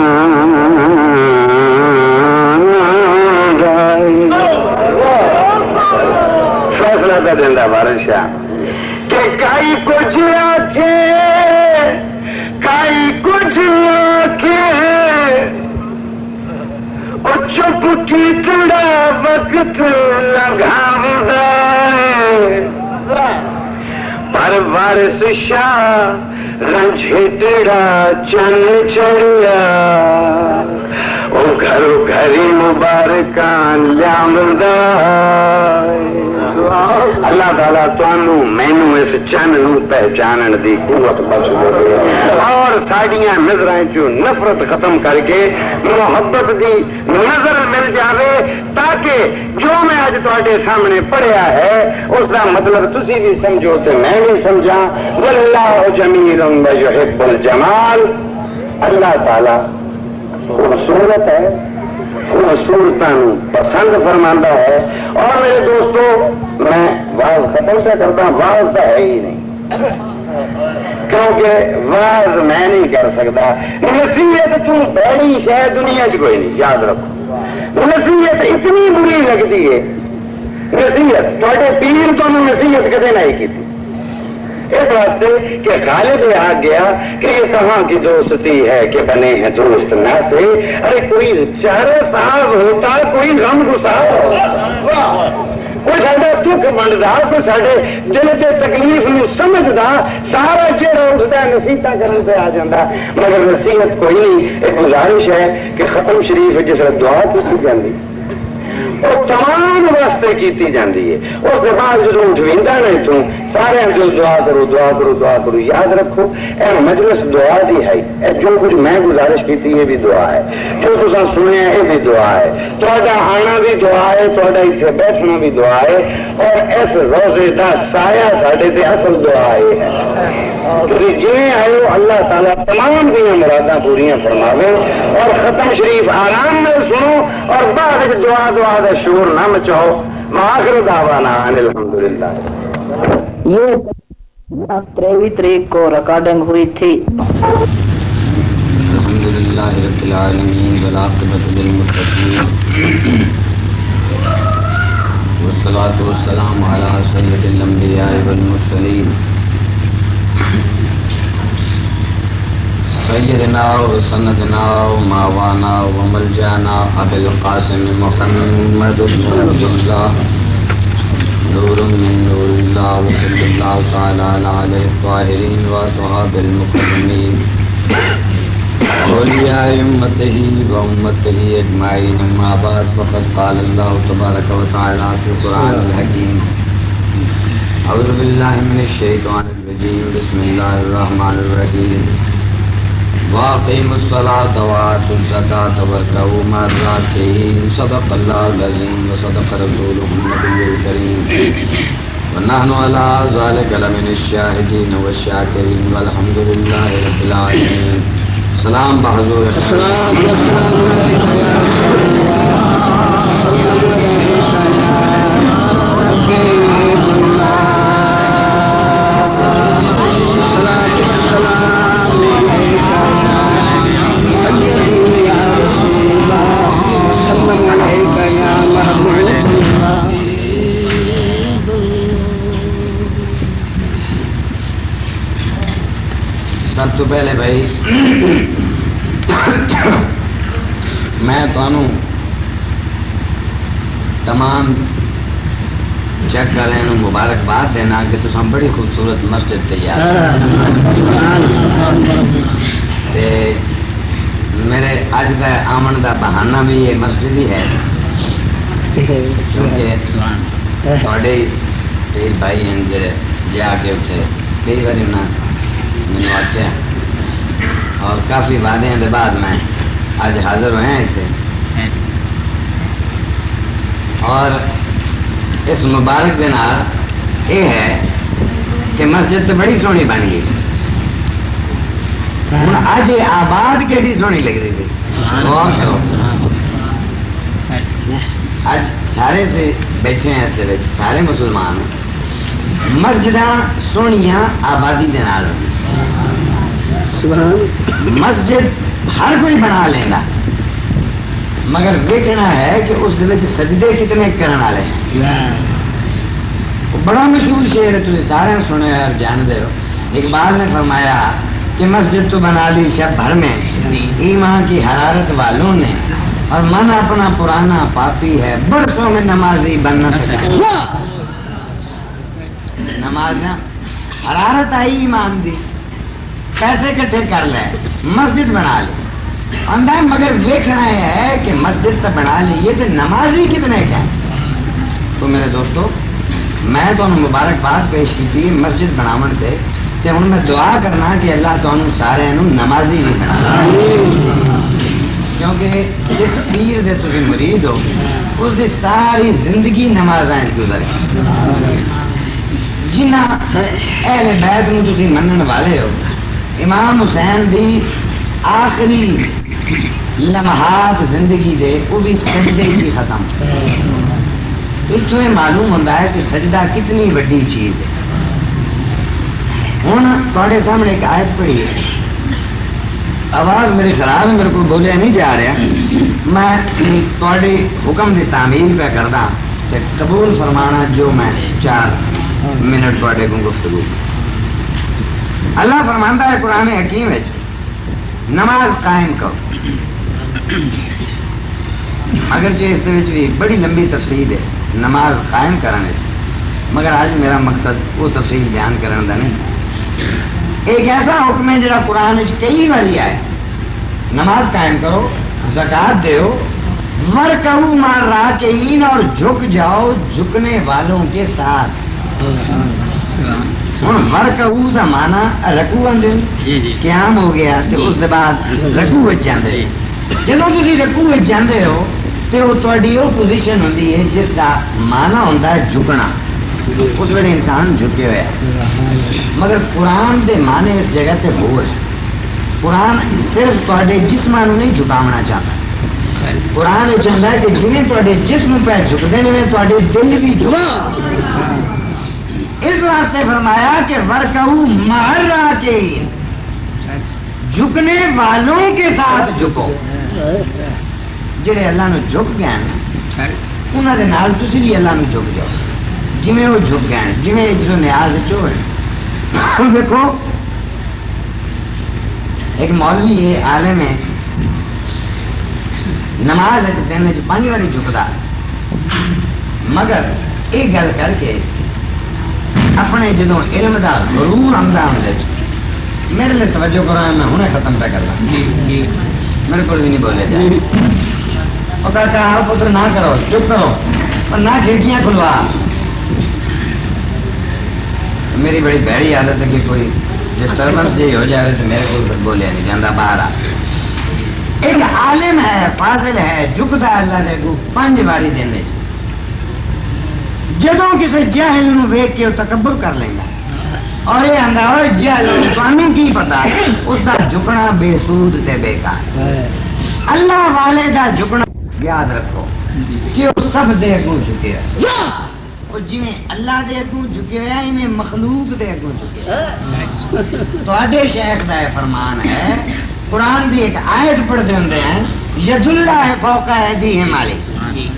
فیصلہ کا دینا وارث شاہ کہ کئی کچھ آکھے کئی کچھ آکھے, چپ کی تڑا وقت لگاوندا پر وارث شاہ رنجھیڑا چن چڑھیا, وہ گھرو گھری مبارکان لیامدا. اللہ تعالیٰ تانوں مینوں اس چن نو پہچانن دی قوت بخش دے اور ساڈیاں نظراں چوں نفرت ختم کر کے محبت دی نظر مل جاوے, تاکہ جو میں اج تواڈے سامنے پڑھیا ہے اس دا مطلب تسی بھی سمجھو تے میں بھی سمجھاں. واللہ جمیل یحب الجمال. اللہ تعالیٰ خوبصورت ہے, خوبصورتاں پسند فرماندا ہے. اور میرے دوستو میں واز ختم سے کرتا ہوں, واز تو ہے ہی نہیں کیونکہ واز میں نہیں کر سکتا. نصیحت تم بڑی شاید دنیا چ کوئی نہیں, یاد رکھو. نصیحت اتنی بری لگتی ہے, نصیحت تھوڑے پیر تو نصیحت کدے نہیں کی اس واسطے کہ غالب آ گیا کہ یہ کہاں کی دوستی ہے کہ بنے ہیں دوست نہ سے. ارے کوئی چہرے صاحب ہوتا, کوئی غم گسار ہوتا, کوئی سارا دکھ بنتا، کوئی سارے دل کے تکلیف نو سمجھتا، سارا چہرہ اٹھتا ہے نصیحت کرنے پہ آ جاتا، مگر نصیحت کوئی نہیں۔ ایک گزارش ہے کہ ختم شریف جس طرح دعا کی جاتی وہ تمام واسطے کی جاتی ہے، اس کے بعد جب اٹھویندہ نا اتوں سارے جو دعا کرو دعا کرو دعا کرو، یاد رکھو اے مجلس دعا دی ہے، اے جو کچھ میں گزارش کی یہ بھی دعا ہے، جو تم سنیا یہ بھی دعا ہے، تھوڑا آنا بھی دعا ہے، تھوڑا اتنے بیٹھنا بھی دعا ہے، اور اس روزے کا سایہ ساڈے تے اصل دعا ہے۔ تھی جی آئے اللہ تعالیٰ تمام دیا مراداں پوریا فرماوے، اور ختم شریف آرام میں سنو، اور بعد دعا دعا کا شور نہ مچاؤ۔ آخر دعوانا ان الحمدللہ۔ یہ 23 تاریخ کو ریکارڈنگ ہوئی تھی۔ الحمدللہ رب العالمین والعاقبۃ للمتقین والصلاۃ والسلام علی سید الانبیاء والمرسلین سیدنا و سندنا و ماوانا و ملجانا ابی القاسم محمد بن عبداللہ نور من نور اللہ و صلی اللہ تعالی علیہ الطاہرین و صحاب المکرمین اولیاء امتہ و امتہ اجمعین، اما بعد فقد قال اللہ تبارک و تعالی فی القرآن الحکیم اعوذ باللہ من الشیطان الرجیم بسم اللہ الرحمن الرحیم واقیموا الصلاۃ وآتوا الزکاۃ وارکعوا مع الراکعین صدق اللہ العظیم وصدق رسولہ النبی الکریم ونحن علی ذلک لمن الشاہدین والشاکرین والحمد للہ رب العالمین۔ سلام بحضور سب تو پہلے بھائی میں تمہوں تمام چیک والوں مبارکباد دینا کہ تم بڑی خوبصورت مسجد تیار تے میرے اج کا آمن کا بہانہ بھی یہ مسجد ہی ہے، کیونکہ تھوڑے پیر بھائی ہیں جڑے جا کے اتنے کئی بار انہیں میں آخیا اور کافی وعدے کے بعد میں اج حاضر ہوئے ہیں اتنے، اور اس مبارک دے نال یہ ہے کہ مسجد تو بڑی سونی بن گئی، ہوں اج آباد کیڑی سونی لگتی تھی غور کرو۔ اج سارے سے بیٹھے ہیں اس دے سارے مسلمان، مسجد سونیاں آبادی دے نال، مسجد ہر کوئی بنا لینا، مگر دیکھنا ہے کہ اس دے وچ سجدے کتنے کرنے والے ہیں۔ بڑا مشہور شعر ہے، تم سارے سنے اور جانتے ہو، اقبال نے فرمایا کہ مسجد تو بنا لی شب بھر میں ایمان کی حرارت والوں نے، اور من اپنا پرانا پاپی ہے برسوں میں نمازی بن نہ سکا۔ نماز حرارت آئی ایمان دی، پیسے کٹھے کر لے مسجد بنا لی اندر، مگر دیکھنا یہ ہے کہ مسجد تو بنا لیے تو نمازی کتنے کا۔ تو میرے دوستو میں تو مبارکباد پیش کی تھی مسجد بناون تے ہوں میں دعا کرنا کہ اللہ تمہیں سارے نمازی بھی بنا، کیونکہ جس پیر دے تسی مرید ہو اس دی ساری زندگی نمازاں گزر گئی۔ جنہ اہل بیت نو تسی منن والے ہو، امام حسین دی آخری لمحات زندگی دے وہ بھی سجدے چی ختم، اتوں یہ معلوم ہوتا ہے کہ سجدہ کتنی بڑی چیز ہے۔ ہوں تھوڑے سامنے ایک آیت پڑھی ہے، آواز میری خراب ہے، میرے کو بولیا نہیں جا رہا، میں تھوڑے حکم کی تعمیل پہ کردا تے قبول فرمانا جو میں 4 منٹ تھوڑے کو گفتگو۔ اللہ فرماندا ہے قرآن حکیم ہے نماز قائم کرو، اگرچہ اس بھی بڑی لمبی تفصیل ہے، نماز قائم کرنے، مگر آج میرا مقصد وہ تفصیل بیان کرنے کا نہیں. ایک ایسا حکم ہے جڑا قرآن کئی باری آئے، نماز قائم کرو، زکات دیو، ورکعوا مع الراکعین، اور جھک جاؤ جھکنے والوں کے ساتھ. ہوں ورکعوا دا معنی رکوع آندے قیام ہو گیا تے اس دے بعد رکوع وچ جاندے. جدوں تسی رکوع وچ جاندے ہو تے وہ تہاڈی وہ پوزیشن ہوندی ہے جس دا معنی ہوندا ہے جھکنا. اس ویلے انسان جھکے ہوئے مگر قرآن دے معنی اس جگہ تے ہور ہے. قرآن صرف تہاڈے جسماں نوں نہیں جھکاونا چاہتا. قرآن یہ چاہتا ہے کہ جویں تہاڈے جسم پہ جھکدے نے تہاڈے دل بھی جھک. اس واسطے فرمایا کہ ورکعوا مع الراکعین، جھکنے والوں کے ساتھ جھکو. جڑے اللہ نو جھک گئے ہیں انہاں دے نال تسی بھی اللہ نو جھک جاؤ جویں وہ جھک گئے ہیں، جویں اجر و نیاز چو ہے. ہن دیکھو ایک مولوی یہ عالم ہے، نماز دن 5 باری جھکدا، مگر یہ گل کر کے اپنے جدوں علم دا غرور آمدا میرے لیے توجہ کرو، میں ہنے ختم پہ کرنا، میرے کو بھی نہیں بولے جائے. وہ کہتا ہے پتر نہ کرو، چپ کرو، اور نہ کھڑکیاں کھلوا. میری بڑی بھڑی عادت ہے کہ کوئی ڈسٹربنس جی ہو جائے تو میرے کو بولیا نہیں جاتا باہر آ. ایک عالم ہے، فاضل ہے، جھکتا ہے اللہ دے کو 5 باری دن وچ. جدوں کسی جاہل نو ویکھ کے وہ تکبر کر لیندا اور یہ آندا اوے جاہل تانوں کی پتا اس دا جھکنا بے سود تے بیکار. اللہ والے دا جھکنا یاد رکھو کہ وہ سب دے اگوں جھکے ہے. وہ جویں اللہ دے اگوں جھکے ہوئے ہیں میں مخلوق دے اگوں جھکے. تواڈے شیخ دا فرمان ہے، قرآن دی ایک آیت پڑھتے ہوندے ہیں ید اللہ فوق ایدیہم علیہ،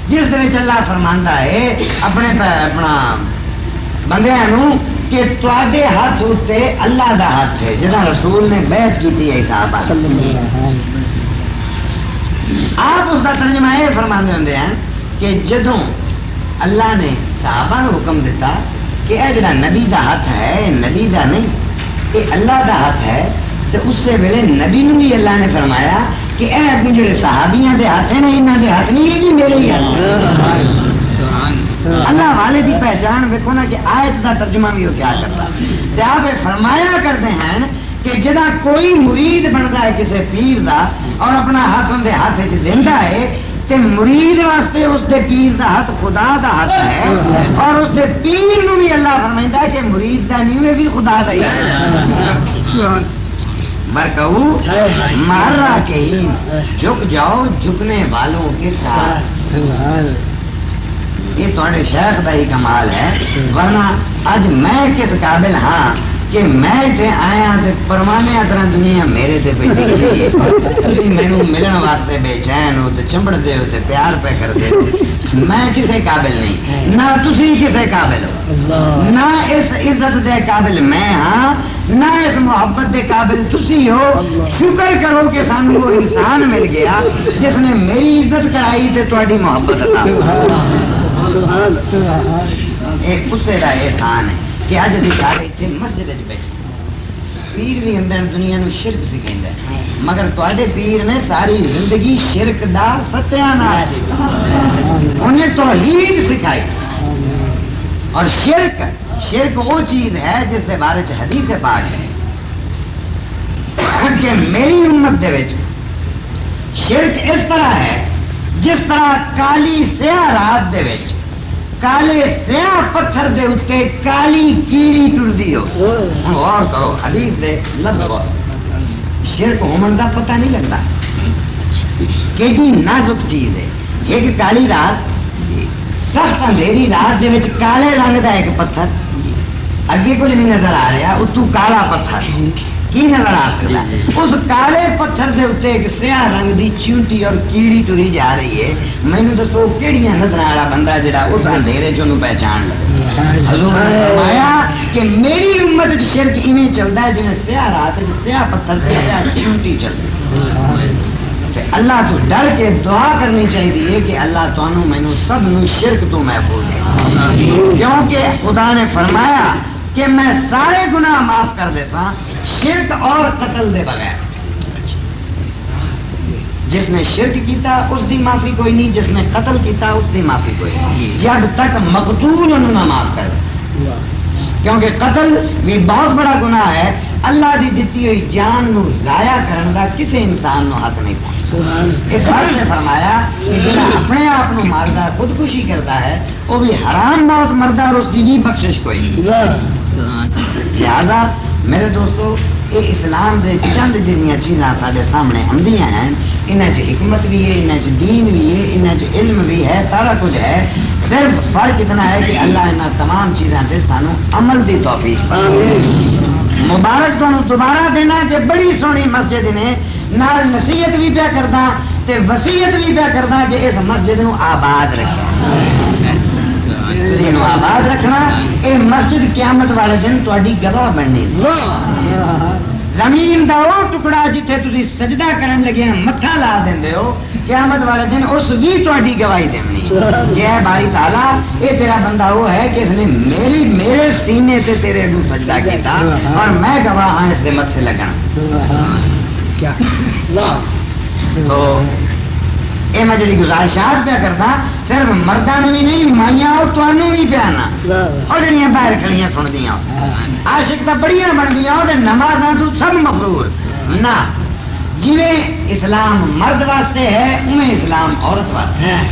جس دے وچ اللہ فرماندا ہے اپنا بندیاں نو کہ تواڈے ہاتھ اتے اللہ دا ہاتھ ہے جہاں رسول نے بیعت کیتی ہے صحابہ. آپ اس کا ترجمہ یہ فرماندے ہوندے ہیں کہ جدوں اللہ نے صحابہ نو حکم دیتا کہ اے جڑا نبی دا ہاتھ ہے نبی دا نہیں یہ اللہ دا ہاتھ ہے، تو اس سے ویلے نبی نو بھی اللہ نے فرمایا کہ اے اپنے جڑے صحابیاں دے ہاتھ ہیں انہاں دے ہاتھ نہیں ہے جی میرے ہی ہاتھ. اللہ والے دی پہچان ویکھو نا کہ آیت دا ترجمہ بھی وہ کیا کرتا. تے آپ فرمایا کرتے ہیں کہ جدا کوئی مرید بنتا ہے کسی پیر دا اور اپنا ہاتھ ان دے ہاتھ وچ دیندا ہے تے مرید واسطے اس دے پیر دا ہاتھ خدا دا ہاتھ ہے، اور اس دے پیر نو بھی اللہ فرمائندا ہے کہ مرید دا نہیں ہے بھی خدا دا ہی ہے. ورکعوا مع الراکعین، جھک جاؤ جھکنے والوں کے ساتھ. یہ تھوڑے شیخ دا ہی کمال ہے، ورنہ اج میں کس قابل ہاں کہ میں تے آیا تے پروانے طرح دنیا میرے تے بیٹھی گئی ہے. تسی مینوں ملن واسطے بے چین ہو تے چمبڑدے ہو تے پیار پہ کردے ہو. میں کسے قابل نہیں، نہ تسی کسے قابل ہو، نہ اس عزت دے قابل میں ہاں، نہ اس محبت دے قابل تسی ہو. شکر کرو کہ سانوں وہ انسان مل گیا جس نے میری عزت کرائی تے تہاڈی محبت عطا. ایک اسے دا احسان ہے کہ اج اسی سارے اتنے مسجد وچ بیٹھے. پیر بھی اندر دنیا نو شرک سکھیندا ہے، مگر تواڈے پیر نے ساری زندگی شرک دا ستیا نال سکھایا، انہیں توحید سکھائی. اور شرک وہ چیز ہے جس دے بارے چ حدیث پاک ہے کہ میری امت دے وچ شرک اس طرح ہے جس طرح کالی سیاہ رات دے وچ کالے سیاہ پتھر دے اتے کالی کیڑی ٹردی ہو. غور کرو حدیث دے لفظ غور. شرک ہومن دا پتہ نہیں لگتا کیڑی نازک چیز ہے. ایک کالی رات، سخت اندھیری رات دے وچ کالے رنگ دا ایک پتھر، اگے کچھ نہیں نظر آ رہا، اتو کالا پتھر کی نظر آ سکتا ہے. اس کالے پتھر دے اتنے ایک سیاہ رنگ دی چونٹی اور کیڑی ٹری جا رہی ہے. مینوں دسو کیڑیاں نظر والا بندہ جڑا اس اندھیرے چ پہچان لے. حضور نے فرمایا کہ میری امت وچ شرک ایویں چلدا ہے جویں سیاہ رات وچ سیاہ پتھر تے سیاہ چونٹی چلدی. اللہ تو ڈر کے دعا کرنی چاہیے کہ اللہ تانوں مینوں سب نو شرک تو محفوظ ہے، کیونکہ خدا نے فرمایا کہ میں سارے گناہ معاف کر دے سا شرک اور قتل دے بغیر۔ جس نے شرک کیتا اس دی معافی کوئی نہیں، جس نے قتل کیتا اس دی معافی کوئی نہیں، جب تک مقتول انہوں نہ معاف کر دے، کیونکہ قتل بھی بہت بڑا گناہ ہے۔ اللہ دی دتی ہوئی جان نو ضائع کرن دا کسی انسان نو حق نہیں پہنچتا۔ اس حضرت نے فرمایا کہ جڑا اپنے آپ نو ماردا ہے، خودکشی کرتا ہے، وہ بھی حرام موت مردا اور اس کی بھی بخشش کوئی نہیں۔ لہذا میرے دوستو یہ اسلام دے چند جڑیاں چیزاں سارے سامنے آمدیاں ہیں، انہاں چ حکمت بھی ہے، انہاں چ دین بھی ہے، انہاں چ علم بھی ہے، سارا کچھ ہے، صرف فرق اتنا ہے کہ اللہ انہاں تمام چیزاں تے سانو عمل دی توفیق مبارک تانوں دوبارہ دینا کہ بڑی سونی مسجد نے نال نصیحت بھی پیا کردا تے وصیت بھی پیا کردا کہ اس مسجد نو آباد رکھیں، تسی آباد رکھنا۔ اے مسجد قیامت والے دن تہاڈی گواہ بننی، زمین دا وہ ٹکڑا جتھے تسی سجدہ کرن لگے متھا لا دیندے ہو، قیامت والے دن اس بھی تہاڈی گواہی دینی کہ اے باری تعالیٰ اے تیرا بندہ وہ ہے کہ اس نے میرے سینے تے تیرے اگوں سجدہ کیتا اور میں گواہ ہاں اس دے متھے لگن۔ تو اے میں جڑی گزارشات پیا کردا صرف مرداں نوں ہی نہیں، مائیاں او تانوں بھی پیا نا، او جڑیاں باہر کھڑیاں سندیاں عاشق تاں بڑیاں بندیاں او تے نمازاں تو سب مفرور نہ، جویں اسلام مرد واسطے ہے اویں اسلام عورت واسطے ہے،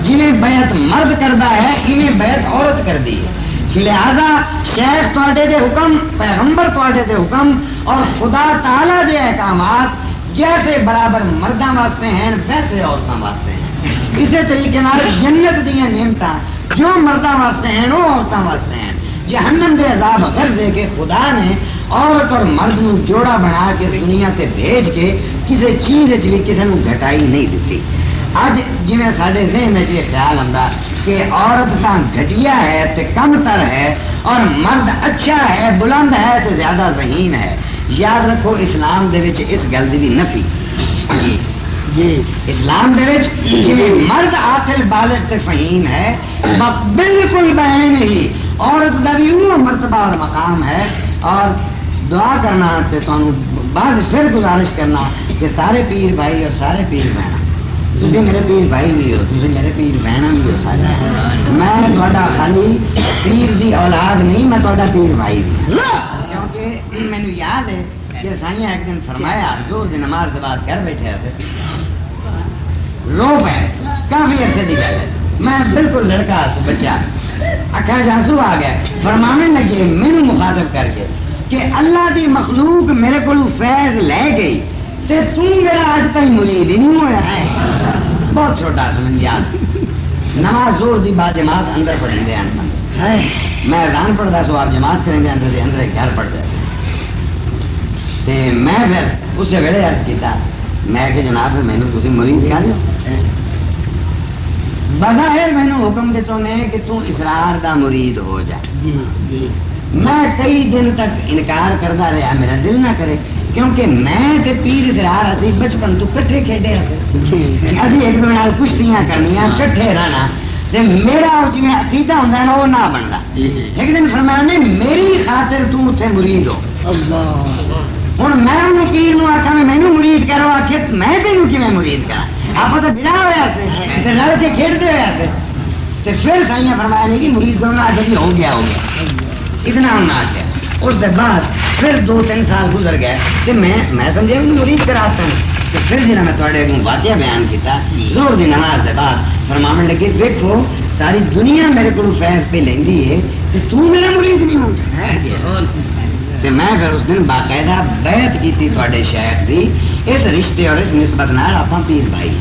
جویں بیعت مرد کردا ہے ایویں بیعت عورت کردی ہے۔ لہذا شیخ تواڈے دے حکم، پیغمبر تواڈے دے حکم اور خدا تعالی دے احکامات جیسے برابر مرداں واسطے ہیں ویسے عورتاں واسطے ہیں۔ اسی طریقے نال جنت دیاں نعمتاں جو مرداں واسطے ہیں وہ عورتاں واسطے ہیں۔ جہنم دے عذاب غرض ہے کہ خدا نے عورت اور مرد نو جوڑا بنا کے اس دنیا تے بھیج کے کسی چیز وچ بھی کسی نو گھٹائی نہیں دیتی۔ اج جویں ساڈے ذہن وچ یہ خیال آندا کہ عورت تاں گھٹیا ہے تے کم تر ہے اور مرد اچھا ہے، بلند ہے تے زیادہ ذہین ہے، یاد رکھو اسلام دے وچ اس گل دی بھی نفی اسلام دے وچ جویں مرد عاقل بالغ تے فہیم ہے بالکل بعین ہی عورت دا بھی وہ مرتبہ اور مقام ہے۔ اور دعا کرنا تے تانوں بعد پھر گزارش کرنا کہ سارے پیر بھائی اور سارے پیر بہن، تسی میرے پیر بھائی بھی ہو، تسی میرے پیر بہن بھی ہو، سارے میں تہاڈا خالی پیر دی اولاد نہیں، میں تہاڈا پیر بھائی بھی، کیونکہ مینوں یاد ہے کہ سائیاں ایک دن فرمایا زور دی نماز کے بعد گھر بیٹھے ایسے رو پے، کافی عرصے دی گل ہے، میں بالکل لڑکا بچہ، اکھاں آنسو آ گئے، فرمانے لگے مینوں مخاطب کر کے کہ اللہ دی مخلوق میرے کو فیض لے گئی تے تو میرا اج تک مرید ہی نہیں ہوا ہے۔ بہت چھوٹا سا من یاد، نماز زور دی با جماعت اندر پڑھیں دے سن، میں اذان پڑھتا سو آپ جماعت کریں دے اندر گھر پڑھتے تے میں پھر اس ویلے عرض کیتا میں کہ جناب مینوں تسی مرید کر لو، بظاہر مینوں حکم دیتو نے کہ تو اسرار دا مرید ہو جا۔ میں کئی دن تک انکار کرتا رہا، میرا دل نہ کرے، کیونکہ میں تے پیر اسرار اسی بچپن تو کٹھے کھیڈے اسی ایک دوسرے نال کشتیاں کرنیاں کٹھے رہنا تے میرا جویں عقیدہ ہوندا ہے نا وہ نہ بندا۔ ایک دن فرمایا نے میری خاطر تو اتنے مرید ہو، ہوں میں انہوں پیر نو آخا مینوں مرید کرو، آخے میں تینوں کیویں مرید کرا، آپ تو بنا ہوا سے رل کے کھیڈتے ہوا سے تے پھر سائیاں فرمایا نہیں کہ مرید دونوں آ کے جی ہو گیا اتنا ہم نہ آخیا۔ اس دے بعد پھر 2-3 سال گزر گئے تو میں سمجھے مرید کراتا ہوں، تو پھر جنہیں میں تھوڑے واقعہ بیان کیتا زور دی نماز دے بعد فرماون لگے دیکھو ساری دنیا میرے کو فیض پہ لیندی ہے تو میرا مرید نہیں ہوتا۔ تو میں پھر اس دن باقاعدہ بیعت کی تھوڑے شیخ دی اس رشتے اور اس نسبت نال آپ پیر بھائی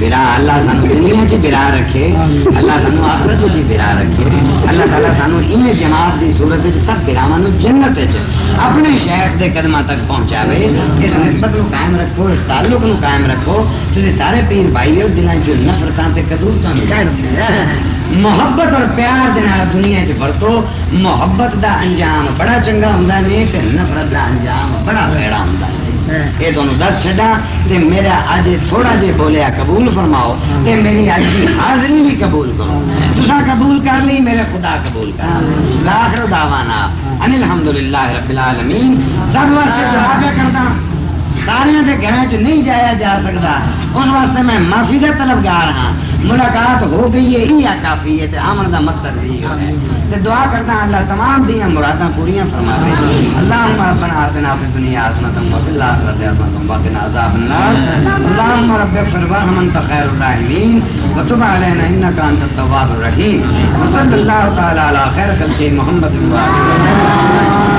برا، اللہ سانو دنیا چ برا رکھے، اللہ سانو آخرت چ برا رکھے، اللہ تعالیٰ سانو انہیں جماعت دی صورت سب براواں جنت اپنے شیخ دے قدماں تک پہنچاوے۔ اس نسبت نو قائم رکھو، اس تعلق نو قائم رکھو، تسی سارے پیر بھائی ہو دلاں چ نفرتاں تے کدورتاں محبت اور پیار دے نال دنیا چ ورتو۔ محبت دا انجام بڑا چنگا ہوندا ہے تے نفرت دا انجام بڑا بھڑا ہوندا ہے۔ یہ دونوں دس چھڈا تے میرا اج تھوڑا جے بولیا قبول فرماؤ تے میری اج کی حاضری بھی قبول کرو. تساں قبول کر لی میرے خدا قبول کر. آخر دعوانا ان الحمدللہ رب العالمین. سب واسطے دعا کیا کردا سارے دے گھراں چ نہیں جایا جا سکتا اس واسطے میں معافی کا طلبگار ہاں. ملاقات ہو گئی ہے یہ کافی ہے تے آمن دا مقصد بھی ہے تے دعا کرتا اللہ تمام دیاں مراداں پوریاں فرما دے. اللہم ربنا آتنا فی الدنیا حسنۃ وفی الآخرۃ حسنۃ وقنا عذاب النار. اللہم رب اغفر وارحم انت خیر الراحمین وتب علینا انک انت التواب الرحیم. وصلی اللہ تعالی علی خیر خلق محمد و آلہ.